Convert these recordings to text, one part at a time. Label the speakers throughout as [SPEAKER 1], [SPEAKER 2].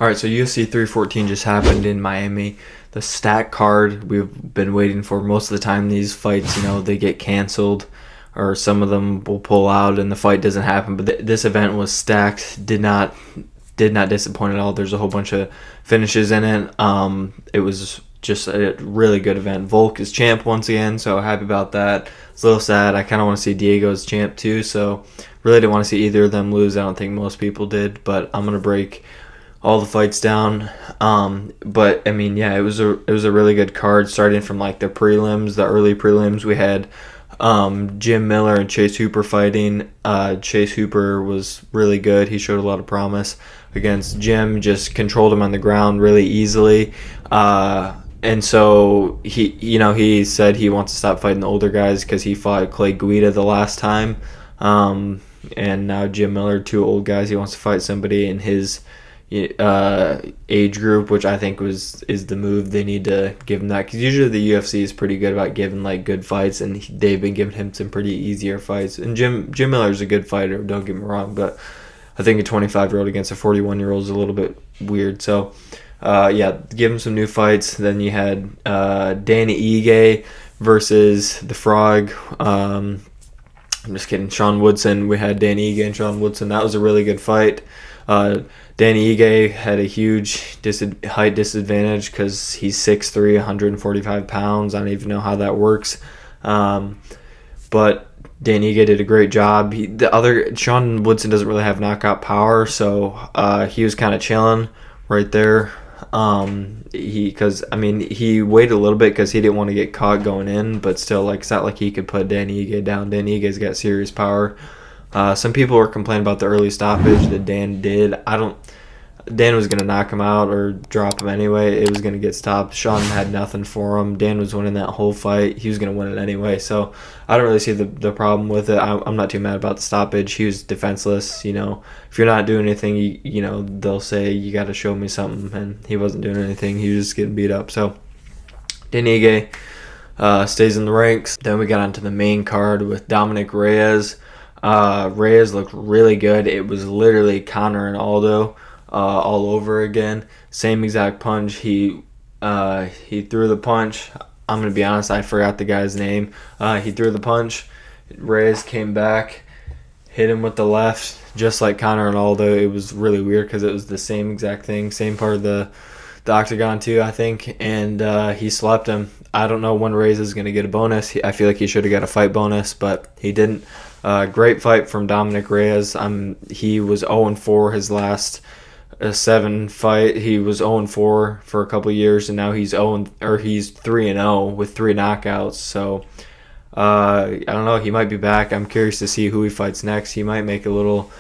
[SPEAKER 1] All right, so UFC 314 just happened in Miami. The stat card we've been waiting for. Most of the time, these fights, they get canceled, or some of them will pull out, and the fight doesn't happen. But this event was stacked. Did not disappoint at all. There's a whole bunch of finishes in it. It was just a really good event. Volk is champ once again, so happy about that. It's a little sad. I kind of want to see Diego as champ too, so really didn't want to see either of them lose. I don't think most people did, but I'm gonna break all the fights down. But I mean, yeah, it was a really good card. Starting from like the prelims, the early prelims, we had Jim Miller and Chase Hooper fighting. Chase Hooper was really good. He showed a lot of promise against Jim. Just controlled him on the ground really easily. And so he said he wants to stop fighting the older guys because he fought Clay Guida the last time. And now Jim Miller, two old guys. He wants to fight somebody in his age group, which I think is the move. They need to give him that, because usually the UFC is pretty good about giving like good fights, and they've been giving him some pretty easier fights. And Jim Miller's a good fighter, don't get me wrong, but I think a 25-year-old against a 41-year-old is a little bit weird. So give him some new fights. Then you had Danny Ige versus the Frog. I'm just kidding, Sean Woodson. We had Danny Ige and Sean Woodson. That was a really good fight. Danny Ige had a huge height disadvantage because he's 6'3", 145 pounds. I don't even know how that works. But Danny Ige did a great job. Sean Woodson doesn't really have knockout power, so he was kind of chilling right there. He waited a little bit because he didn't want to get caught going in, but still, like, it's not like he could put Danny Ige down. Danny Ige's got serious power. Some people were complaining about the early stoppage that Dan did. Dan was going to knock him out or drop him anyway. It was going to get stopped. Sean had nothing for him. Dan was winning that whole fight. He was going to win it anyway. So I don't really see the problem with it. I'm not too mad about the stoppage. He was defenseless. If you're not doing anything, they'll say you got to show me something. And he wasn't doing anything. He was just getting beat up. So Danny Ige stays in the ranks. Then we got onto the main card with Dominic Reyes. Reyes looked really good. It was literally Conor and Aldo all over again. Same exact punch. He threw the punch. I'm going to be honest, I forgot the guy's name. He threw the punch. Reyes came back, hit him with the left, just like Conor and Aldo. It was really weird because it was the same exact thing, same part of the octagon too, I think, and he slept him. I don't know when Reyes is going to get a bonus. I feel like he should have got a fight bonus, but he didn't. Great fight from Dominic Reyes. He was 0-4 his last 7 fight. He was 0-4 for a couple years, and now he's 3-0 with 3 knockouts. So I don't know. He might be back. I'm curious to see who he fights next. He might make a little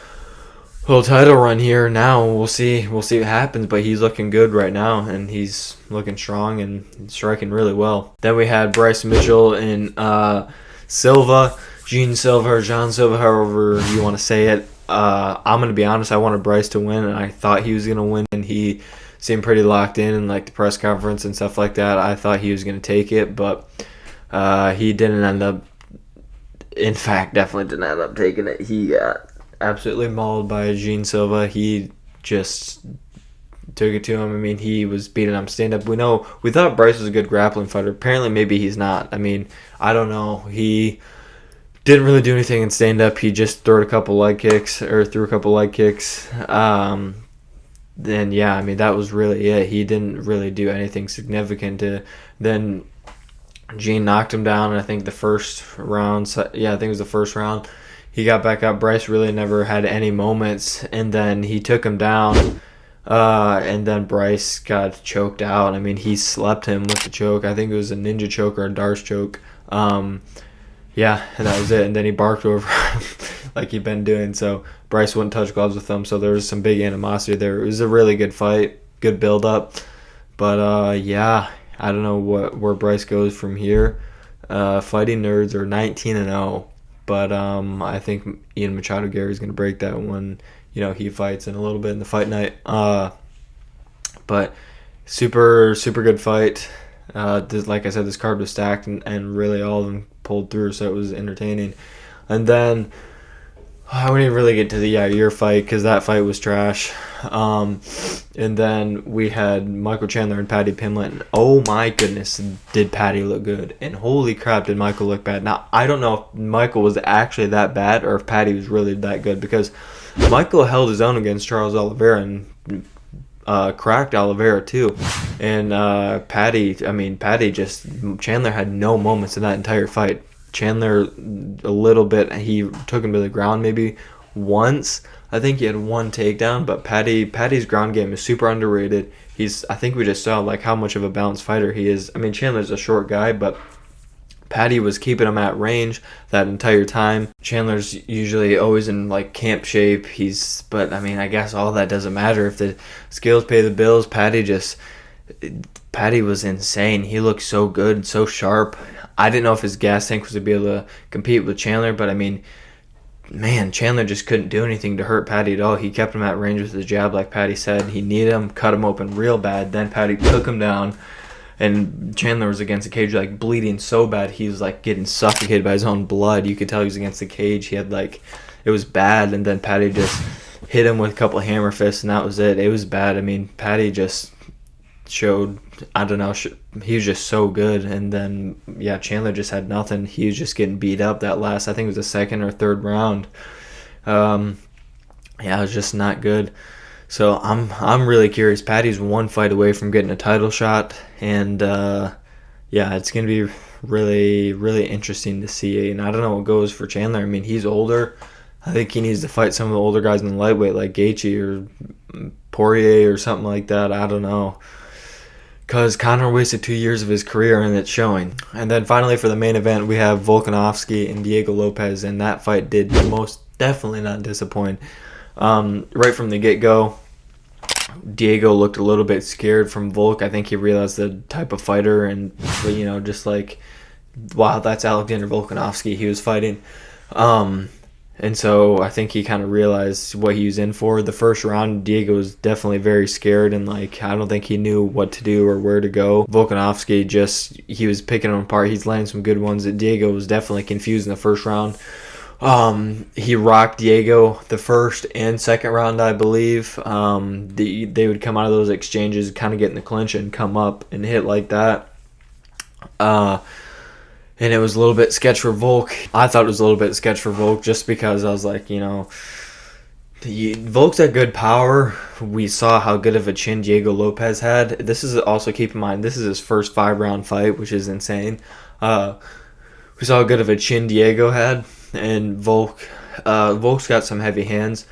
[SPEAKER 1] title run here now. We'll see what happens, but he's looking good right now, and he's looking strong and striking really well. Then we had Bryce Mitchell and John Silva, however you want to say it. I'm going to be honest, I wanted Bryce to win, and I thought he was going to win, and he seemed pretty locked in like the press conference and stuff like that. I thought he was going to take it, but he didn't end up, in fact, definitely didn't end up taking it. He got absolutely mauled by Gene Silva. He just took it to him. I mean, he was beating him stand-up. We thought Bryce was a good grappling fighter. Apparently, maybe he's not. I mean, I don't know. He didn't really do anything in stand-up. He just threw a couple leg kicks. Then, yeah, I mean, that was really it. He didn't really do anything significant. Then Gene knocked him down, I think the first round. I think it was the first round. He got back up. Bryce really never had any moments, and then he took him down, and then Bryce got choked out. I mean, he slept him with the choke. I think it was a ninja choke or a Darce choke. And that was it. And then he barked over him like he'd been doing. So Bryce wouldn't touch gloves with him. So there was some big animosity there. It was a really good fight, good build-up. But, I don't know where Bryce goes from here. Fighting Nerds are 19-0. But I think Ian Machado Gary's going to break that when, he fights in a little bit in the fight night. But super, super good fight. Like I said, this card was stacked, and really all of them pulled through, so it was entertaining. And then I wouldn't even really get to the Yair fight because that fight was trash. And then we had Michael Chandler and Paddy Pimblett. And oh my goodness, did Paddy look good? And holy crap, did Michael look bad? Now, I don't know if Michael was actually that bad or if Paddy was really that good, because Michael held his own against Charles Oliveira and cracked Oliveira too. And Paddy just, Chandler had no moments in that entire fight. Chandler, a little bit, he took him to the ground maybe once. I think he had one takedown, but Paddy's ground game is super underrated. I think we just saw like how much of a balanced fighter he is. I mean, Chandler's a short guy, but Paddy was keeping him at range that entire time. Chandler's usually always in like camp shape. But I mean, I guess all that doesn't matter if the skills pay the bills. Paddy was insane. He looked so good, so sharp. I didn't know if his gas tank was going to be able to compete with Chandler, but I mean, man, Chandler just couldn't do anything to hurt Paddy at all. He kept him at range with his jab, like Paddy said. He needed him, cut him open real bad. Then Paddy took him down, and Chandler was against the cage, like bleeding so bad. He was like getting suffocated by his own blood. You could tell he was against the cage. He had like, it was bad. And then Paddy just hit him with a couple hammer fists, and that was it. It was bad. I mean, Paddy just showed, I don't know, he was just so good. And then yeah, Chandler just had nothing. He was just getting beat up that last, I think it was the second or third round. Yeah, it was just not good. So I'm really curious. Paddy's one fight away from getting a title shot, and yeah, it's gonna be really, really interesting to see. And I don't know what goes for Chandler. I mean, he's older. I think he needs to fight some of the older guys in the lightweight, like Gaethje or Poirier or something like that. I don't know, because Conor wasted 2 years of his career, and it's showing. And then finally for the main event, we have Volkanovski and Diego Lopez, and that fight did most definitely not disappoint. Right from the get-go, Diego looked a little bit scared from Volk. I think he realized the type of fighter, and just like, wow, that's Alexander Volkanovski he was fighting. And so I think he kind of realized what he was in for. The first round, Diego was definitely very scared, and like, I don't think he knew what to do or where to go. Volkanovski he was picking him apart. He's landing some good ones. Diego was definitely confused in the first round. He rocked Diego the first and second round, I believe. They would come out of those exchanges, kind of get in the clinch and come up and hit like that. And it was a little bit sketch for Volk. I thought it was a little bit sketch for Volk just because I was like, Volk's got good power. We saw how good of a chin Diego Lopez had. This is also, keep in mind, this is his first 5-round fight, which is insane. We saw how good of a chin Diego had, and Volk's got some heavy hands.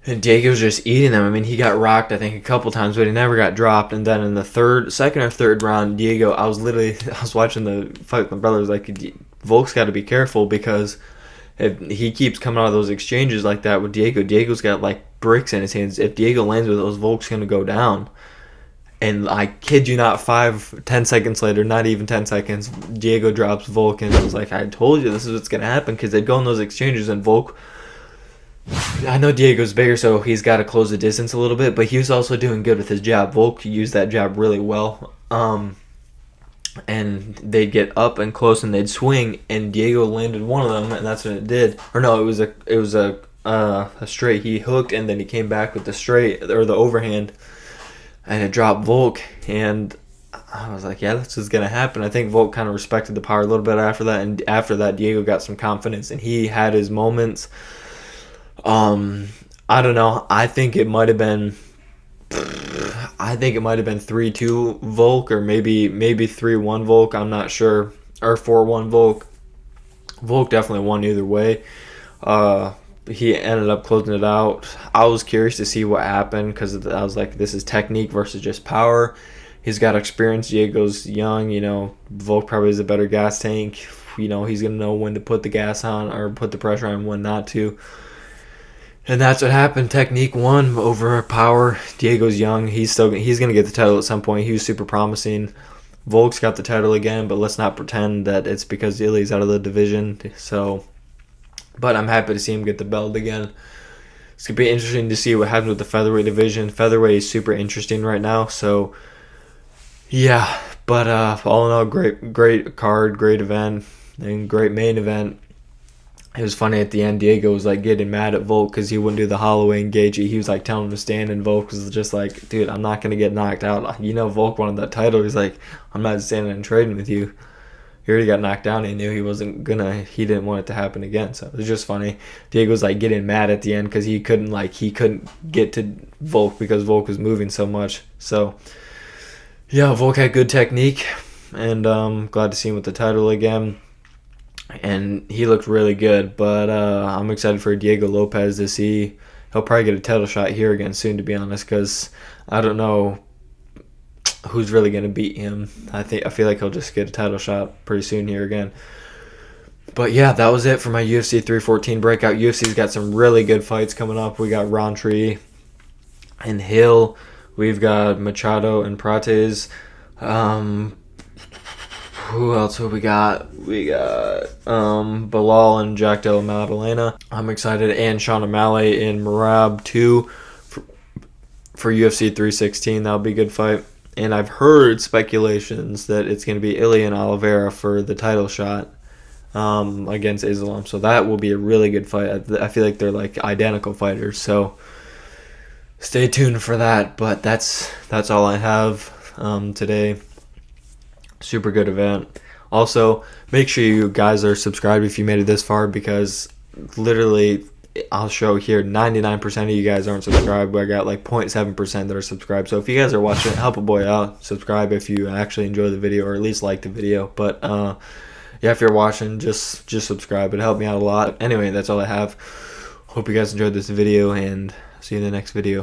[SPEAKER 1] And Diego's just eating them. I mean, he got rocked, I think, a couple times, but he never got dropped. And then in the second or third round, Diego, I was watching the fight with my brother. I was like, Volk's got to be careful, because if he keeps coming out of those exchanges like that with Diego's got like bricks in his hands. If Diego lands with those, Volk's going to go down. And I kid you not, 10 seconds later, not even 10 seconds, Diego drops Volk, and I was like, I told you this is what's going to happen, because they'd go in those exchanges, and Volk, I know Diego's bigger, so he's got to close the distance a little bit, but he was also doing good with his jab. Volk used that jab really well. And they'd get up and close, and they'd swing, and Diego landed one of them, and that's what it did. Or no, it was a straight. He hooked, and then he came back with the straight, or the overhand, and it dropped Volk. And I was like, yeah, this is gonna happen. I think Volk kind of respected the power a little bit after that, and after that, Diego got some confidence, and he had his moments. I don't know. I think it might have been 3-2 Volk, or maybe 3-1 Volk. I'm not sure, or 4-1 Volk. Volk definitely won either way. He ended up closing it out. I was curious to see what happened, because I was like, this is technique versus just power. He's got experience. Diego's young. Volk probably is a better gas tank. He's gonna know when to put the gas on or put the pressure on, when not to. And that's what happened. Technique won over power. Diego's young. He's gonna get the title at some point. He was super promising. Volk's got the title again, but let's not pretend that it's because Illy's out of the division. So, but I'm happy to see him get the belt again. It's gonna be interesting to see what happens with the featherweight division. Featherweight is super interesting right now. So, yeah. But all in all, great card, great event, and great main event. it was funny at the end. Diego was like getting mad at Volk because he wouldn't do the Holloway engagey. He was like telling him to stand, and Volk was just like, "Dude, I'm not gonna get knocked out." You know, Volk wanted that title. He's like, "I'm not standing and trading with you." He already got knocked down. He knew he wasn't gonna. He didn't want it to happen again. So it was just funny. Diego was like getting mad at the end because he couldn't get to Volk because Volk was moving so much. So yeah, Volk had good technique, and glad to see him with the title again. And he looked really good, but I'm excited for Diego Lopez to see. He'll probably get a title shot here again soon, to be honest, because I don't know who's really going to beat him. I feel like he'll just get a title shot pretty soon here again. But yeah, that was it for my UFC 314 breakout. UFC's got some really good fights coming up. We got Roundtree and Hill. We've got Machado and Prates. Who else have we got? We got Bilal and Jack Della Maddalena. I'm excited. And Sean O'Malley in Merab 2 for UFC 316. That'll be a good fight. And I've heard speculations that it's going to be Ilian Oliveira for the title shot against Islam. So that will be a really good fight. I feel like they're like identical fighters. So stay tuned for that. But that's all I have today. Super good event. Also, make sure you guys are subscribed if you made it this far, because literally I'll show here 99% of you guys aren't subscribed, but I got like 0.7% that are subscribed. So if you guys are watching, help a boy out. Subscribe if you actually enjoy the video, or at least like the video. But yeah, if you're watching, just subscribe. It helped me out a lot. Anyway, that's all I have. Hope you guys enjoyed this video, and see you in the next video.